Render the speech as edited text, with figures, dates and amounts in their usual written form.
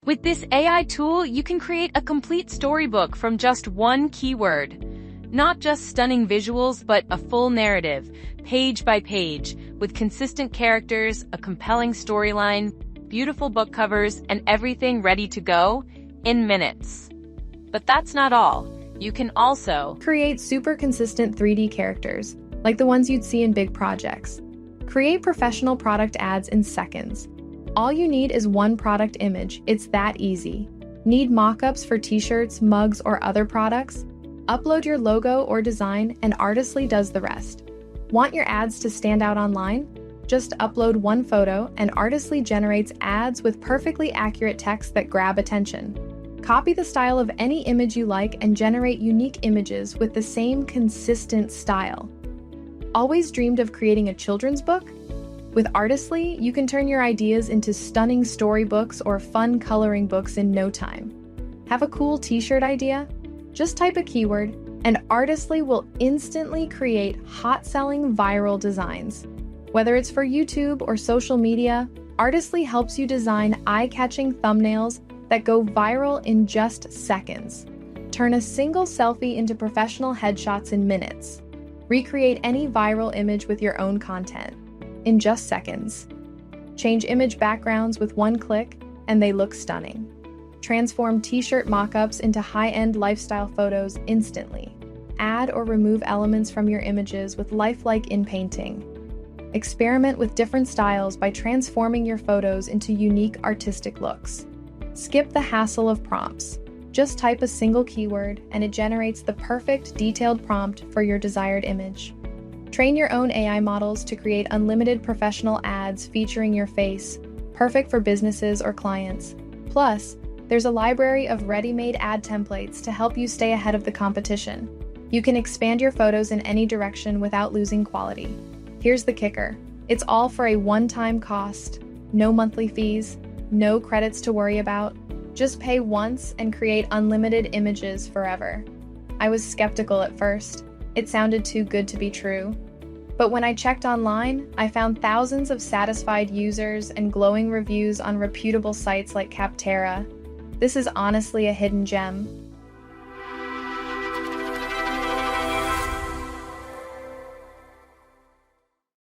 With this AI tool, you can create a complete storybook from just one keyword. Not just stunning visuals, but a full narrative, page by page, with consistent characters, a compelling storyline, beautiful book covers, and everything ready to go in minutes. But that's not all. You can also create super consistent 3D characters, like the ones you'd see in big projects. Create professional product ads in seconds. All you need is one product image. It's that easy. Need mock-ups for t-shirts, mugs, or other products? Upload your logo or design, and Artistly does the rest. Want your ads to stand out online? Just upload one photo, and Artistly generates ads with perfectly accurate text that grab attention. Copy the style of any image you like and generate unique images with the same consistent style. Always dreamed of creating a children's book? With Artistly, you can turn your ideas into stunning storybooks or fun coloring books in no time. Have a cool t-shirt idea? Just type a keyword, and Artistly will instantly create hot-selling viral designs. Whether it's for YouTube or social media, Artistly helps you design eye-catching thumbnails that go viral in just seconds. Turn a single selfie into professional headshots in minutes. Recreate any viral image with your own content in just seconds. Change image backgrounds with one click, and they look stunning. Transform t-shirt mock-ups into high-end lifestyle photos instantly. Add or remove elements from your images with lifelike in-painting. Experiment with different styles by transforming your photos into unique artistic looks. Skip the hassle of prompts. Just type a single keyword, and it generates the perfect detailed prompt for your desired image. Train your own AI models to create unlimited professional ads featuring your face, perfect for businesses or clients. Plus, there's a library of ready-made ad templates to help you stay ahead of the competition. You can expand your photos in any direction without losing quality. Here's the kicker. It's all for a one-time cost, no monthly fees, no credits to worry about. Just pay once and create unlimited images forever. I was skeptical at first. It sounded too good to be true. But when I checked online, I found thousands of satisfied users and glowing reviews on reputable sites like Capterra. This is honestly a hidden gem.